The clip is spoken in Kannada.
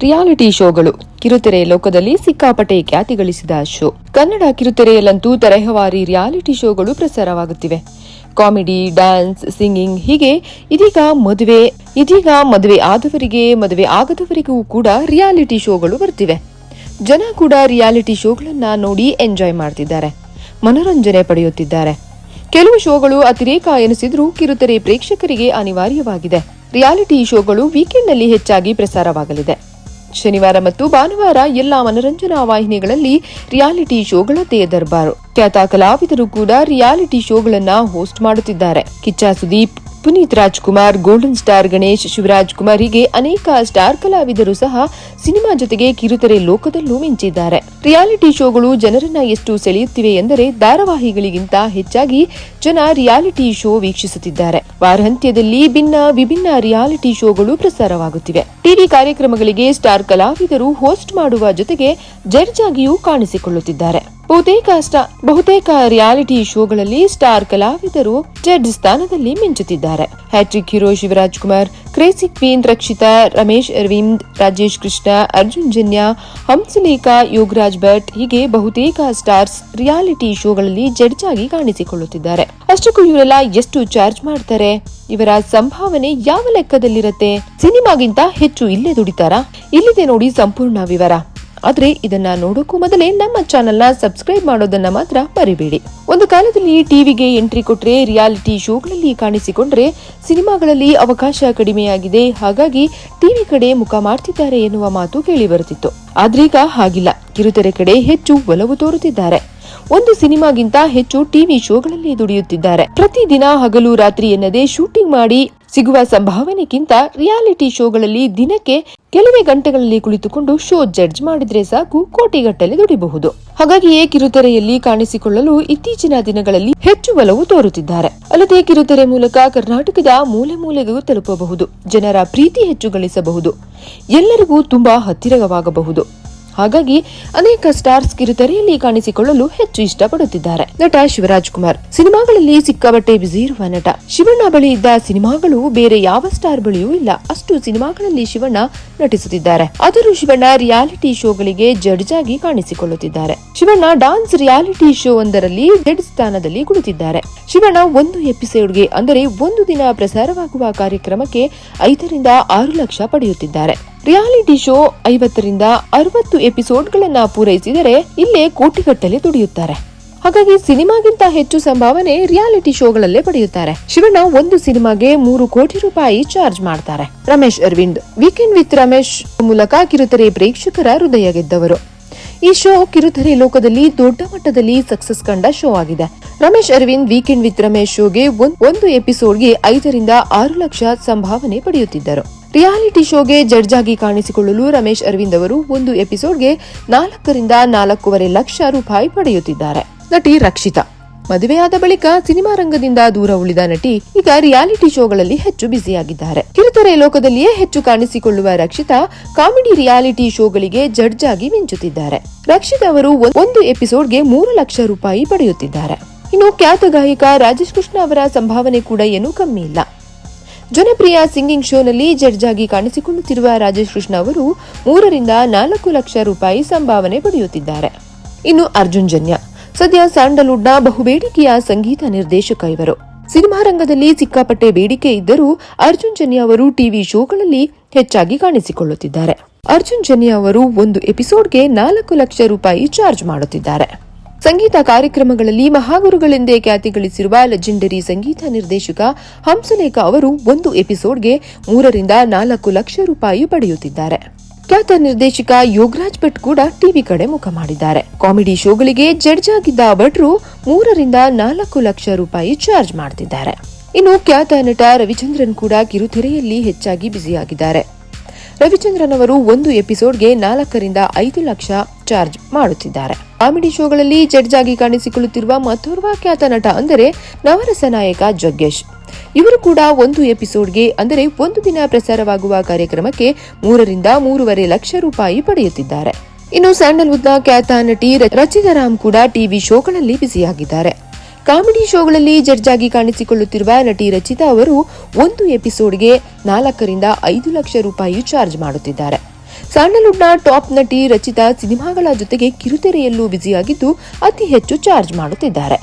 ರಿಯಾಲಿಟಿ ಶೋಗಳು ಕಿರುತೆರೆ ಲೋಕದಲ್ಲಿ ಸಿಕ್ಕಾಪಟ್ಟೆ ಖ್ಯಾತಿ ಗಳಿಸಿದ ಶೋ. ಕನ್ನಡ ಕಿರುತೆರೆಯಲ್ಲಂತೂ ತರಹೇವಾರಿ ರಿಯಾಲಿಟಿ ಶೋಗಳು ಪ್ರಸಾರವಾಗುತ್ತಿವೆ. ಕಾಮಿಡಿ, ಡ್ಯಾನ್ಸ್, ಸಿಂಗಿಂಗ್ ಹೀಗೆ ಇದೀಗ ಮದುವೆ ಆದವರಿಗೆ, ಮದುವೆ ಆಗದವರಿಗೂ ಕೂಡ ರಿಯಾಲಿಟಿ ಶೋಗಳು ಬರ್ತಿವೆ. ಜನ ಕೂಡ ರಿಯಾಲಿಟಿ ಶೋಗಳನ್ನ ನೋಡಿ ಎಂಜಾಯ್ ಮಾಡ್ತಿದ್ದಾರೆ, ಮನೋರಂಜನೆ ಪಡೆಯುತ್ತಿದ್ದಾರೆ. ಕೆಲವು ಶೋಗಳು ಅತಿರೇಕ ಎನಿಸಿದ್ರೂ ಕಿರುತೆರೆ ಪ್ರೇಕ್ಷಕರಿಗೆ ಅನಿವಾರ್ಯವಾಗಿದೆ. ರಿಯಾಲಿಟಿ ಶೋಗಳು ವೀಕೆಂಡ್ನಲ್ಲಿ ಹೆಚ್ಚಾಗಿ ಪ್ರಸಾರವಾಗಲಿದೆ. ಶನಿವಾರ ಮತ್ತು ಭಾನುವಾರ ಎಲ್ಲಾ ಮನರಂಜನಾ ವಾಹಿನಿಗಳಲ್ಲಿ ರಿಯಾಲಿಟಿ ಶೋಗಳದ್ದೇ ದರ್ಬಾರು. ಖ್ಯಾತ ಕಲಾವಿದರು ಕೂಡ ರಿಯಾಲಿಟಿ ಶೋಗಳನ್ನ ಹೋಸ್ಟ್ ಮಾಡುತ್ತಿದ್ದಾರೆ. ಕಿಚ್ಚ ಸುದೀಪ್, ಪುನೀತ್ ರಾಜ್ಕುಮಾರ್, ಗೋಲ್ಡನ್ ಸ್ಟಾರ್ ಗಣೇಶ್, ಶಿವರಾಜ್ ಕುಮಾರ್ ಹೀಗೆ ಅನೇಕ ಸ್ಟಾರ್ ಕಲಾವಿದರು ಸಹ ಸಿನಿಮಾ ಜೊತೆಗೆ ಕಿರುತೆರೆ ಲೋಕದಲ್ಲೂ ಮಿಂಚಿದ್ದಾರೆ. ರಿಯಾಲಿಟಿ ಶೋಗಳು ಜನರನ್ನ ಎಷ್ಟು ಸೆಳೆಯುತ್ತಿವೆ ಎಂದರೆ ಧಾರಾವಾಹಿಗಳಿಗಿಂತ ಹೆಚ್ಚಾಗಿ ಜನ ರಿಯಾಲಿಟಿ ಶೋ ವೀಕ್ಷಿಸುತ್ತಿದ್ದಾರೆ. ವಾರಾಂತ್ಯದಲ್ಲಿ ವಿಭಿನ್ನ ರಿಯಾಲಿಟಿ ಶೋಗಳು ಪ್ರಸಾರವಾಗುತ್ತಿವೆ. ಟಿವಿ ಕಾರ್ಯಕ್ರಮಗಳಿಗೆ ಸ್ಟಾರ್ ಕಲಾವಿದರು ಹೋಸ್ಟ್ ಮಾಡುವ ಜೊತೆಗೆ ಜಡ್ಜ್ ಆಗಿಯೂ ಕಾಣಿಸಿಕೊಳ್ಳುತ್ತಿದ್ದಾರೆ. ಬಹುತೇಕ ರಿಯಾಲಿಟಿ ಶೋಗಳಲ್ಲಿ ಸ್ಟಾರ್ ಕಲಾವಿದರು ಜಡ್ಜ್ ಸ್ಥಾನದಲ್ಲಿ ಮಿಂಚುತ್ತಿದ್ದಾರೆ. Hattrick hero Shivaraj Kumar, crazy queen Rakshita, Ramesh Aravind, Rajesh Krishna, Arjun Janya, Hamsalekha, Yogaraj Bhat ಹೀಗೆ ಬಹುತೇಕ ಸ್ಟಾರ್ಸ್ ರಿಯಾಲಿಟಿ ಶೋಗಳಲ್ಲಿ ಜಡ್ಜ್ ಆಗಿ ಕಾಣಿಸಿಕೊಳ್ಳುತ್ತಿದ್ದಾರೆ. ಅಷ್ಟಕ್ಕೂ ಇವರೆಲ್ಲ ಎಷ್ಟು ಚಾರ್ಜ್ ಮಾಡ್ತಾರೆ? ಇವರ ಸಂಭಾವನೆ ಯಾವ ಲೆಕ್ಕದಲ್ಲಿರತ್ತೆ? ಸಿನಿಮಾಗಿಂತ ಹೆಚ್ಚು ಇಲ್ಲೇ ದುಡಿತಾರಾ? ಇಲ್ಲಿದೆ ನೋಡಿ ಸಂಪೂರ್ಣ ವಿವರ. ಆದ್ರೆ ಇದನ್ನ ನೋಡೋಕ್ಕೂ ಮೊದಲೇ ನಮ್ಮ ಚಾನೆಲ್ನ ಸಬ್ಸ್ಕ್ರೈಬ್ ಮಾಡೋದನ್ನ ಮಾತ್ರ ಮರಿಬೇಡಿ. ಒಂದು ಕಾಲದಲ್ಲಿ ಟಿವಿಗೆ ಎಂಟ್ರಿ ಕೊಟ್ರೆ, ರಿಯಾಲಿಟಿ ಶೋಗಳಲ್ಲಿ ಕಾಣಿಸಿಕೊಂಡ್ರೆ ಸಿನಿಮಾಗಳಲ್ಲಿ ಅವಕಾಶ ಕಡಿಮೆಯಾಗಿದೆ, ಹಾಗಾಗಿ ಟಿವಿ ಕಡೆ ಮುಖ ಮಾಡ್ತಿದ್ದಾರೆ ಎನ್ನುವ ಮಾತು ಕೇಳಿ ಬರುತ್ತಿತ್ತು. ಆದ್ರೀಗ ಹಾಗಿಲ್ಲ, ಕಿರುತೆರೆ ಕಡೆ ಹೆಚ್ಚು ಒಲವು ತೋರುತ್ತಿದ್ದಾರೆ. ಒಂದು ಸಿನಿಮಾಗಿಂತ ಹೆಚ್ಚು ಟಿವಿ ಶೋಗಳಲ್ಲಿ ದುಡಿಯುತ್ತಿದ್ದಾರೆ. ಪ್ರತಿದಿನ ಹಗಲು ರಾತ್ರಿ ಎನ್ನದೇ ಶೂಟಿಂಗ್ ಮಾಡಿ ಸಿಗುವ ಸಂಭಾವನೆಗಿಂತ ರಿಯಾಲಿಟಿ ಶೋಗಳಲ್ಲಿ ದಿನಕ್ಕೆ ಕೆಲವೇ ಗಂಟೆಗಳಲ್ಲಿ ಕುಳಿತುಕೊಂಡು ಶೋ ಜಡ್ಜ್ ಮಾಡಿದ್ರೆ ಸಾಕು, ಕೋಟಿಗಟ್ಟಲೆ ದುಡಿಬಹುದು. ಹಾಗಾಗಿಯೇ ಕಿರುತೆರೆಯಲ್ಲಿ ಕಾಣಿಸಿಕೊಳ್ಳಲು ಇತ್ತೀಚಿನ ದಿನಗಳಲ್ಲಿ ಹೆಚ್ಚು ಒಲವು ತೋರುತ್ತಿದ್ದಾರೆ. ಅಲ್ಲದೆ ಕಿರುತೆರೆ ಮೂಲಕ ಕರ್ನಾಟಕದ ಮೂಲೆ ಮೂಲೆಗೂ ತಲುಪಬಹುದು, ಜನರ ಪ್ರೀತಿ ಹೆಚ್ಚು ಗಳಿಸಬಹುದು, ಎಲ್ಲರಿಗೂ ತುಂಬಾ ಹತ್ತಿರವಾಗಬಹುದು. ಹಾಗಾಗಿ ಅನೇಕ ಸ್ಟಾರ್ಸ್ ಕಿರುತೆರೆಯಲ್ಲಿ ಕಾಣಿಸಿಕೊಳ್ಳಲು ಹೆಚ್ಚು ಇಷ್ಟಪಡುತ್ತಿದ್ದಾರೆ. ನಟ ಶಿವರಾಜ್ ಕುಮಾರ್ ಸಿನಿಮಾಗಳಲ್ಲಿ ಸಿಕ್ಕಾಪಟ್ಟೆ ಬ್ಯುಸಿ ಇರುವ ನಟ. ಶಿವಣ್ಣ ಬಳಿ ಇದ್ದ ಸಿನಿಮಾಗಳು ಬೇರೆ ಯಾವ ಸ್ಟಾರ್ ಬಳಿಯೂ ಇಲ್ಲ, ಅಷ್ಟು ಸಿನಿಮಾಗಳಲ್ಲಿ ಶಿವಣ್ಣ ನಟಿಸುತ್ತಿದ್ದಾರೆ. ಆದರೂ ಶಿವಣ್ಣ ರಿಯಾಲಿಟಿ ಶೋಗಳಿಗೆ ಜಡ್ಜ್ ಆಗಿ ಕಾಣಿಸಿಕೊಳ್ಳುತ್ತಿದ್ದಾರೆ. ಶಿವಣ್ಣ ಡಾನ್ಸ್ ರಿಯಾಲಿಟಿ ಶೋ ಒಂದರಲ್ಲಿ ಜಡ್ಜ್ ಸ್ಥಾನದಲ್ಲಿ ಕುಳಿತಿದ್ದಾರೆ. ಶಿವಣ್ಣ ಒಂದು ಎಪಿಸೋಡ್ಗೆ ಅಂದರೆ ಒಂದು ದಿನ ಪ್ರಸಾರವಾಗುವ ಕಾರ್ಯಕ್ರಮಕ್ಕೆ 5 ರಿಂದ 6 ಲಕ್ಷ ಪಡೆಯುತ್ತಿದ್ದಾರೆ. ರಿಯಾಲಿಟಿ ಶೋ 50 ರಿಂದ 60 ಎಪಿಸೋಡ್ಗಳನ್ನ ಪೂರೈಸಿದರೆ ಇಲ್ಲೇ ಕೋಟಿಗಟ್ಟಲೆ ದುಡಿಯುತ್ತಾರೆ. ಹಾಗಾಗಿ ಸಿನಿಮಾಗಿಂತ ಹೆಚ್ಚು ಸಂಭಾವನೆ ರಿಯಾಲಿಟಿ ಶೋಗಳಲ್ಲೇ ಪಡೆಯುತ್ತಾರೆ. ಶಿವಣ್ಣ ಒಂದು ಸಿನಿಮಾಗೆ 3 ಕೋಟಿ ರೂಪಾಯಿ ಚಾರ್ಜ್ ಮಾಡ್ತಾರೆ. ರಮೇಶ್ ಅರವಿಂದ್ ವೀಕೆಂಡ್ ವಿತ್ ರಮೇಶ್ ಮೂಲಕ ಕಿರುತೆರೆ ಪ್ರೇಕ್ಷಕರ ಹೃದಯ ಗೆದ್ದವರು. ಈ ಶೋ ಕಿರುತೆರೆ ಲೋಕದಲ್ಲಿ ದೊಡ್ಡ ಮಟ್ಟದಲ್ಲಿ ಸಕ್ಸಸ್ ಕಂಡ ಶೋ ಆಗಿದೆ. ರಮೇಶ್ ಅರವಿಂದ್ ವೀಕೆಂಡ್ ವಿತ್ ರಮೇಶ್ ಶೋಗೆ ಒಂದು ಎಪಿಸೋಡ್ಗೆ 5 ರಿಂದ 6 ಲಕ್ಷ ಸಂಭಾವನೆ ಪಡೆಯುತ್ತಿದ್ದರು. ರಿಯಾಲಿಟಿ ಶೋಗೆ ಜಡ್ಜ್ ಆಗಿ ಕಾಣಿಸಿಕೊಳ್ಳಲು ರಮೇಶ್ ಅರವಿಂದ್ ಅವರು ಒಂದು ಎಪಿಸೋಡ್ಗೆ 4 ರಿಂದ 4.5 ಲಕ್ಷ ರೂಪಾಯಿ ಪಡೆಯುತ್ತಿದ್ದಾರೆ. ನಟಿ ರಕ್ಷಿತಾ ಮದುವೆಯಾದ ಬಳಿಕ ಸಿನಿಮಾ ರಂಗದಿಂದ ದೂರ ಉಳಿದ ನಟಿ ಈಗ ರಿಯಾಲಿಟಿ ಶೋಗಳಲ್ಲಿ ಹೆಚ್ಚು ಬ್ಯುಸಿಯಾಗಿದ್ದಾರೆ. ಕಿರುತೆರೆ ಲೋಕದಲ್ಲಿಯೇ ಹೆಚ್ಚು ಕಾಣಿಸಿಕೊಳ್ಳುವ ರಕ್ಷಿತಾ ಕಾಮಿಡಿ ರಿಯಾಲಿಟಿ ಶೋಗಳಿಗೆ ಜಡ್ಜ್ ಆಗಿ ಮಿಂಚುತ್ತಿದ್ದಾರೆ. ರಕ್ಷಿತಾ ಅವರು ಒಂದು ಎಪಿಸೋಡ್ಗೆ 3 ಲಕ್ಷ ರೂಪಾಯಿ ಪಡೆಯುತ್ತಿದ್ದಾರೆ. ಇನ್ನು ಖ್ಯಾತ ಗಾಯಕ ರಾಜೇಶ್ ಕೃಷ್ಣ ಅವರ ಸಂಭಾವನೆ ಕೂಡ ಏನೂ ಕಮ್ಮಿ ಇಲ್ಲ. ಜನಪ್ರಿಯ ಸಿಂಗಿಂಗ್ ಶೋನಲ್ಲಿ ಜಡ್ಜ್ ಆಗಿ ಕಾಣಿಸಿಕೊಳ್ಳುತ್ತಿರುವ ರಾಜೇಶ್ ಕೃಷ್ಣ ಅವರು 3 ರಿಂದ 4 ಲಕ್ಷ ರೂಪಾಯಿ ಸಂಭಾವನೆ ಪಡೆಯುತ್ತಿದ್ದಾರೆ. ಇನ್ನು ಅರ್ಜುನ್ ಜನ್ಯ ಸದ್ಯ ಸ್ಯಾಂಡಲ್ವುಡ್ನ ಬಹುಬೇಡಿಕೆಯ ಸಂಗೀತ ನಿರ್ದೇಶಕ. ಇವರು ಸಿನಿಮಾ ರಂಗದಲ್ಲಿ ಸಿಕ್ಕಾಪಟ್ಟೆ ಬೇಡಿಕೆ ಇದ್ದರೂ ಅರ್ಜುನ್ ಜನ್ಯ ಅವರು ಟಿವಿ ಶೋಗಳಲ್ಲಿ ಹೆಚ್ಚಾಗಿ ಕಾಣಿಸಿಕೊಳ್ಳುತ್ತಿದ್ದಾರೆ. ಅರ್ಜುನ್ ಜನ್ಯ ಅವರು ಒಂದು ಎಪಿಸೋಡ್ಗೆ 4 ಲಕ್ಷ ರೂಪಾಯಿ ಚಾರ್ಜ್ ಮಾಡುತ್ತಿದ್ದಾರೆ. ಸಂಗೀತ ಕಾರ್ಯಕ್ರಮಗಳಲ್ಲಿ ಮಹಾಗುರುಗಳೆಂದೇ ಖ್ಯಾತಿ ಗಳಿಸಿರುವ ಲೆಜೆಂಡರಿ ಸಂಗೀತ ನಿರ್ದೇಶಕ ಹಂಸಲೇಖಾ ಅವರು ಒಂದು ಎಪಿಸೋಡ್ಗೆ 3 ರಿಂದ 4 ಲಕ್ಷ ರೂಪಾಯಿ ಪಡೆಯುತ್ತಿದ್ದಾರೆ. ಖ್ಯಾತ ನಿರ್ದೇಶಕ ಯೋಗರಾಜ್ ಭಟ್ ಕೂಡ ಟಿವಿ ಕಡೆ ಮುಖ ಮಾಡಿದ್ದಾರೆ. ಕಾಮಿಡಿ ಶೋಗಳಿಗೆ ಜಡ್ಜ್ ಆಗಿದ್ದ ಭಟ್ರು 3 ರಿಂದ 4 ಲಕ್ಷ ರೂಪಾಯಿ ಚಾರ್ಜ್ ಮಾಡ್ತಿದ್ದಾರೆ. ಇನ್ನು ಖ್ಯಾತ ನಟ ರವಿಚಂದ್ರನ್ ಕೂಡ ಕಿರುತೆರೆಯಲ್ಲಿ ಹೆಚ್ಚಾಗಿ ಬ್ಯುಸಿಯಾಗಿದ್ದಾರೆ. ರವಿಚಂದ್ರನ್ ಅವರು ಒಂದು ಎಪಿಸೋಡ್ಗೆ 4 ರಿಂದ 5 ಲಕ್ಷ ಚಾರ್ಜ್ ಮಾಡುತ್ತಿದ್ದಾರೆ. ಕಾಮಿಡಿ ಶೋಗಳಲ್ಲಿ ಜಡ್ಜ್ ಆಗಿ ಕಾಣಿಸಿಕೊಳ್ಳುತ್ತಿರುವ ಮತ್ತೋರ್ವ ಖ್ಯಾತ ನಟ ಅಂದರೆ ನವರಸ ನಾಯಕ ಜಗ್ಗೇಶ್. ಇವರು ಕೂಡ ಒಂದು ಎಪಿಸೋಡ್ಗೆ ಅಂದರೆ ಒಂದು ದಿನ ಪ್ರಸಾರವಾಗುವ ಕಾರ್ಯಕ್ರಮಕ್ಕೆ 3 ರಿಂದ 3.5 ಲಕ್ಷ ರೂಪಾಯಿ ಪಡೆಯುತ್ತಿದ್ದಾರೆ. ಇನ್ನು ಸ್ಯಾಂಡಲ್ವುಡ್ನ ಖ್ಯಾತ ನಟಿ ರಚಿತಾ ರಾಮ್ ಕೂಡ ಟಿವಿ ಶೋಗಳಲ್ಲಿ ಬ್ಯುಸಿಯಾಗಿದ್ದಾರೆ. ಕಾಮಿಡಿ ಶೋಗಳಲ್ಲಿ ಜಡ್ಜ್ ಆಗಿ ಕಾಣಿಸಿಕೊಳ್ಳುತ್ತಿರುವ ನಟಿ ರಚಿತಾ ಅವರು ಒಂದು ಎಪಿಸೋಡ್ಗೆ 4 ರಿಂದ 5 ಲಕ್ಷ ರೂಪಾಯಿ ಚಾರ್ಜ್ ಮಾಡುತ್ತಿದ್ದಾರೆ. ಸ್ಯಾಂಡಲ್ವುಡ್ನ ಟಾಪ್ ನಟಿ ರಚಿತಾ ಸಿನಿಮಾಗಳ ಜೊತೆಗೆ ಕಿರುತೆರೆಯಲ್ಲೂ ಬ್ಯುಸಿಯಾಗಿದ್ದು ಅತಿ ಹೆಚ್ಚು ಚಾರ್ಜ್ ಮಾಡುತ್ತಿದ್ದಾರೆ.